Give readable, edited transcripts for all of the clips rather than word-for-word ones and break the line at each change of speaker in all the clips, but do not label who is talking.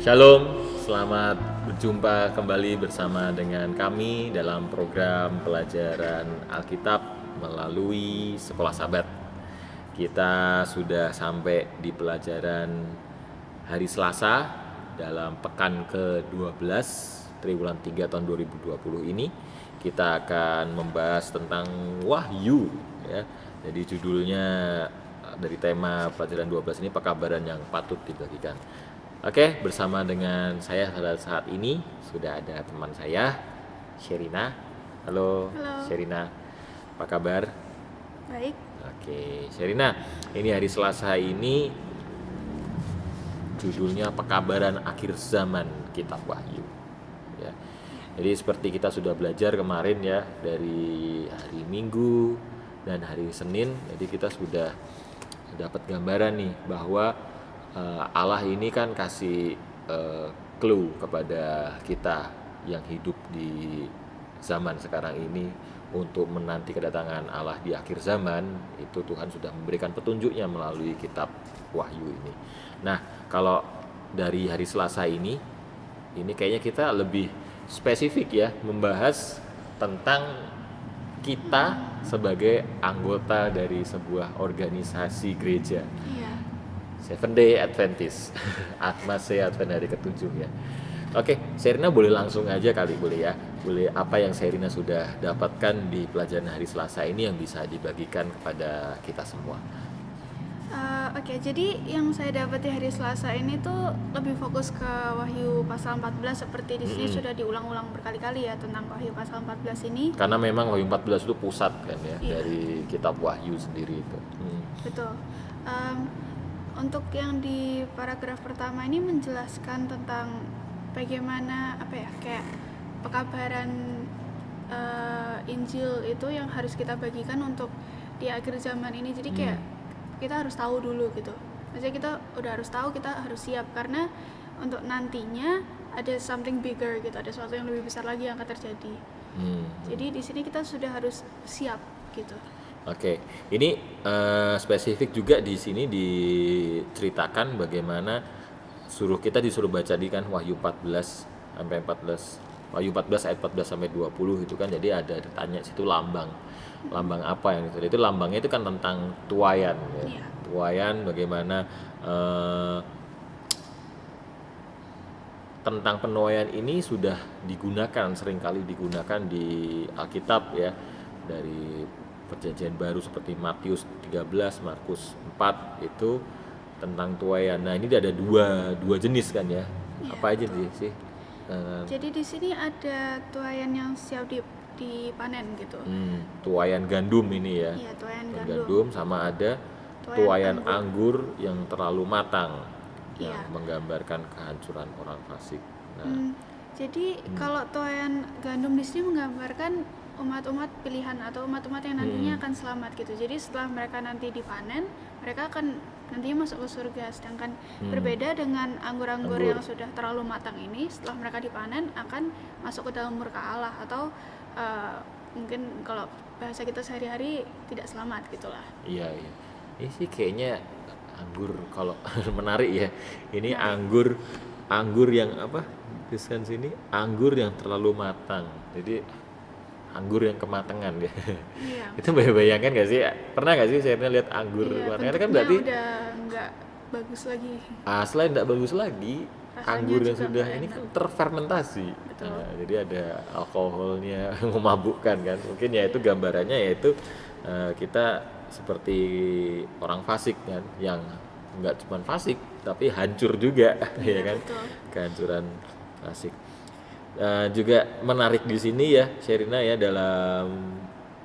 Shalom, selamat berjumpa kembali bersama dengan kami dalam program pelajaran Alkitab melalui Sekolah Sabat. Kita sudah sampai di pelajaran hari Selasa dalam pekan ke-12 triwulan 3 tahun 2020 ini. Kita akan membahas tentang Wahyu ya. Jadi judulnya dari tema pelajaran 12 ini pekabaran yang patut dibagikan. Oke, bersama dengan saya pada saat ini sudah ada teman saya, Sherina. Halo,
Halo.
Sherina. Apa kabar?
Baik.
Oke, Sherina. Ini hari Selasa ini judulnya Pekabaran Akhir Zaman Kitab Wahyu. Ya. Jadi seperti kita sudah belajar kemarin ya dari hari Minggu dan hari Senin. Jadi kita sudah dapat gambaran nih bahwa Allah ini kan kasih clue kepada kita yang hidup di zaman sekarang ini untuk menanti kedatangan Allah di akhir zaman. Itu Tuhan sudah memberikan petunjuknya melalui kitab Wahyu ini. Nah, kalau dari hari Selasa ini kayaknya kita lebih spesifik ya membahas tentang kita sebagai anggota dari sebuah organisasi gereja.
Iya.
Seven Day Adventist, Atmase Advent hari ketujuh ya. Oke, Sherina boleh langsung aja kali boleh ya. Boleh apa yang Sherina sudah dapatkan di pelajaran hari Selasa ini yang bisa dibagikan kepada kita semua.
Oke, jadi yang saya dapat di hari Selasa ini tuh lebih fokus ke Wahyu pasal 14 seperti di sini sudah diulang-ulang berkali-kali ya tentang Wahyu pasal 14 ini.
Karena memang Wahyu 14 itu pusat kan ya
Iya.
dari kitab Wahyu sendiri itu.
Betul. Untuk yang di paragraf pertama ini menjelaskan tentang bagaimana kayak pekabaran Injil itu yang harus kita bagikan untuk di akhir zaman ini. Jadi kayak kita harus tahu dulu gitu. Maksudnya kita udah harus tahu, kita harus siap karena untuk nantinya ada something bigger gitu, ada sesuatu yang lebih besar lagi yang akan terjadi. Jadi di sini kita sudah harus siap gitu.
Oke, ini spesifik juga di sini diceritakan bagaimana kita disuruh baca di kan Wahyu 14 sampai 14. Wahyu 14 ayat 14 sampai 20 itu kan, jadi ada ditanya situ lambang apa yang itu lambangnya itu kan tentang tuaian ya.
Iya.
Tuaian bagaimana tentang penuaian ini sudah seringkali digunakan di Alkitab ya, dari Perjanjian Baru seperti Matius 13, Markus 4 itu tentang tuaian. Nah, ini ada dua jenis kan ya.
Iya,
Apa aja sih?
Jadi di sini ada tuaian yang siap dipanen gitu.
Tuaian gandum ini ya.
Iya, tuaian
Gandum sama ada tuaian anggur yang terlalu matang.
Iya.
Yang menggambarkan kehancuran orang fasik. Nah,
Jadi kalau tuaian gandum di sini menggambarkan umat-umat pilihan atau umat-umat yang nantinya akan selamat gitu. Jadi setelah mereka nanti dipanen, mereka akan nantinya masuk ke surga. Sedangkan berbeda dengan anggur-anggur yang sudah terlalu matang ini, setelah mereka dipanen akan masuk ke dalam murka Allah atau mungkin kalau bahasa kita sehari-hari tidak selamat gitulah.
Iya. Ini sih kayaknya anggur kalau menarik ya. Ini anggur yang apa? Tulisan sini anggur yang terlalu matang. Jadi anggur yang kematangan ya.
Iya.
Itu bayangkan gak sih? Pernah gak sih saya lihat anggur matang? Kan berarti
udah nggak bagus lagi.
Selain tidak bagus lagi,
Rasanya
anggur yang
juga
sudah
nggak
ini
enak.
kan terfermentasi. Nah, jadi ada alkoholnya memabukkan kan. Mungkin ya itu gambarannya yaitu kita seperti orang fasik kan, yang nggak cuma fasik tapi hancur juga ya kan.
Betul.
Kehancuran fasik. Juga menarik di sini ya Sherina ya, dalam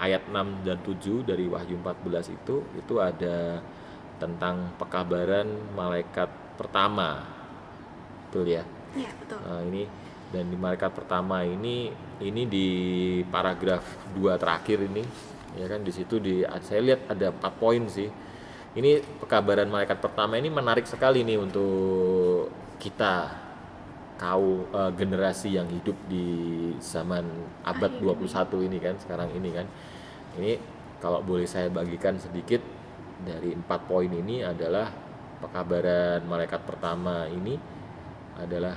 ayat 6 dan 7 dari Wahyu 14 itu ada tentang pekabaran malaikat pertama. Betul ya?
Iya, betul.
Ini dan di malaikat pertama ini di paragraf 2 terakhir ini ya kan, di situ saya lihat ada 4 poin sih. Ini pekabaran malaikat pertama ini menarik sekali nih untuk kita generasi yang hidup di zaman abad 21 ini kan, sekarang ini kan. Ini kalau boleh saya bagikan sedikit dari 4 poin ini adalah pekabaran malaikat pertama ini adalah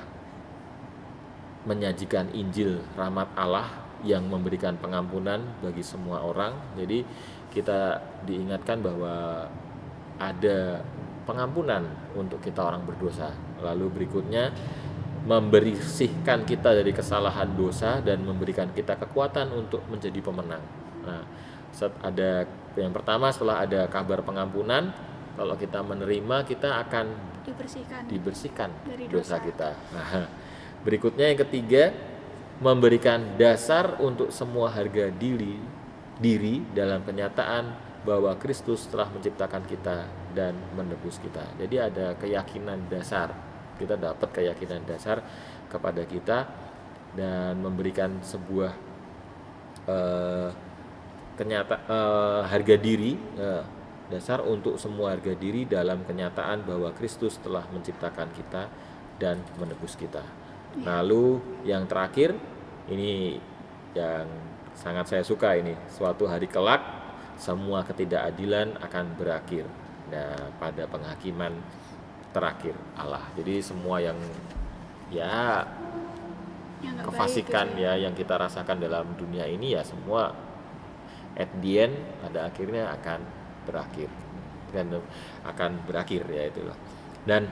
menyajikan Injil rahmat Allah yang memberikan pengampunan bagi semua orang. Jadi kita diingatkan bahwa ada pengampunan untuk kita orang berdosa. Lalu berikutnya membersihkan kita dari kesalahan dosa dan memberikan kita kekuatan untuk menjadi pemenang. Nah, ada yang pertama, setelah ada kabar pengampunan, kalau kita menerima, kita akan dibersihkan
dari
dosa
dosa
kita. Nah, berikutnya yang ketiga, memberikan dasar untuk semua harga diri dalam kenyataan bahwa Kristus telah menciptakan kita dan menebus kita. Jadi ada keyakinan dasar, kita dapat keyakinan dasar kepada kita dan memberikan sebuah harga diri, dasar untuk semua harga diri dalam kenyataan bahwa Kristus telah menciptakan kita dan menebus kita. Lalu yang terakhir, ini yang sangat saya suka ini, suatu hari kelak semua ketidakadilan akan berakhir pada penghakiman terakhir Allah. Jadi semua yang kefasikan
gitu
yang kita rasakan dalam dunia ini ya semua at the end pada akhirnya akan berakhir dan akan berakhir ya itulah. Dan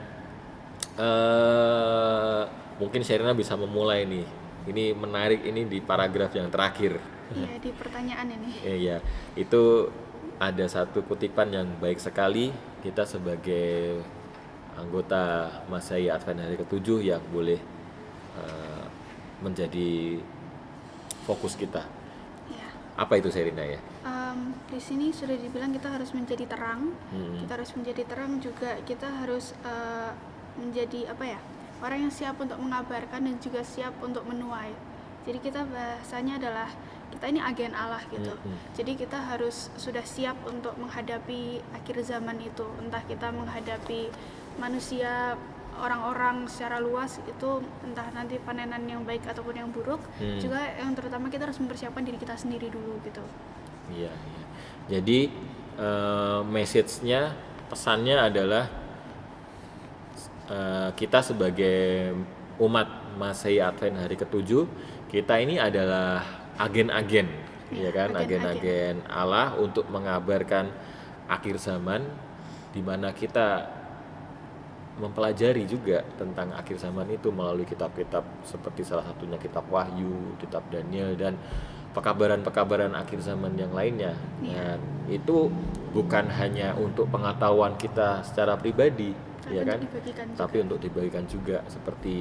mungkin Sherina bisa memulai nih. Ini menarik ini di paragraf yang terakhir.
Iya, di pertanyaan ini.
Iya, itu ada satu kutipan yang baik sekali. Kita sebagai anggota Masehi Advent hari ke-7 yang boleh menjadi fokus kita.
Ya.
Apa itu Sherina ya?
Di sini sudah dibilang kita harus menjadi terang. Kita harus menjadi terang juga, kita harus menjadi orang yang siap untuk mengabarkan dan juga siap untuk menuai. Jadi kita bahasanya adalah kita ini agen Allah gitu. Jadi kita harus sudah siap untuk menghadapi akhir zaman itu. Entah kita menghadapi manusia, orang-orang secara luas itu, entah nanti panenan yang baik ataupun yang buruk. Juga yang terutama kita harus mempersiapkan diri kita sendiri dulu gitu.
Iya. Jadi message-nya, pesannya adalah kita sebagai umat Masehi Advent hari ke-7, kita ini adalah agen-agen, ya kan, agen-agen Allah untuk mengabarkan akhir zaman, di mana kita mempelajari juga tentang akhir zaman itu melalui kitab-kitab seperti salah satunya kitab Wahyu, kitab Daniel, dan pekabaran-pekabaran akhir zaman yang lainnya. Dan itu bukan hanya untuk pengetahuan kita secara pribadi, ya kan, tapi untuk dibagikan juga seperti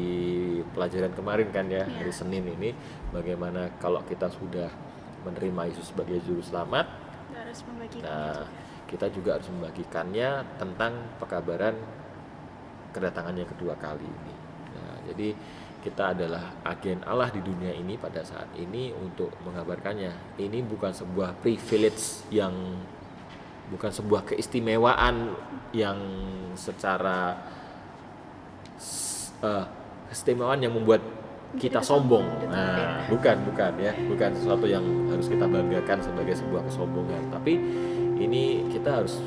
pelajaran kemarin kan ya, hari Senin ini, bagaimana kalau kita sudah menerima Yesus sebagai juru selamat, kita juga harus membagikannya tentang pekabaran kedatangannya kedua kali ini. Nah, jadi kita adalah agen Allah di dunia ini pada saat ini untuk mengabarkannya. Ini bukan sebuah privilege bukan sebuah keistimewaan yang secara keistimewaan yang membuat kita sombong. Nah, bukan sesuatu yang harus kita banggakan sebagai sebuah kesombongan. Tapi ini kita harus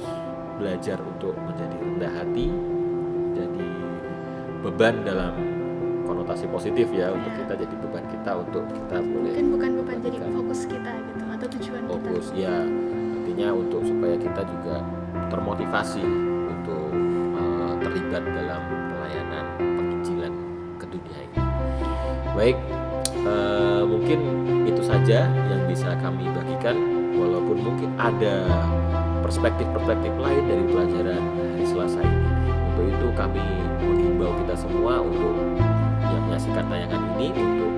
belajar untuk menjadi rendah hati, jadi beban dalam konotasi positif ya, untuk kita jadi beban kita untuk kita boleh.
Mungkin bukan beban, jadi fokus kita gitu atau tujuan
fokus, kita. Ya. Untuk supaya kita juga termotivasi untuk terlibat dalam pelayanan penginjilan ke dunia ini. Baik, mungkin itu saja yang bisa kami bagikan, walaupun mungkin ada perspektif-perspektif lain dari pelajaran hari Selasa ini. Untuk itu kami menghimbau kita semua untuk yang menyaksikan tayangan ini untuk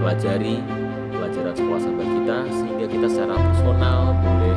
pelajari pelajaran sekolah sahabat kita, sehingga kita secara personal boleh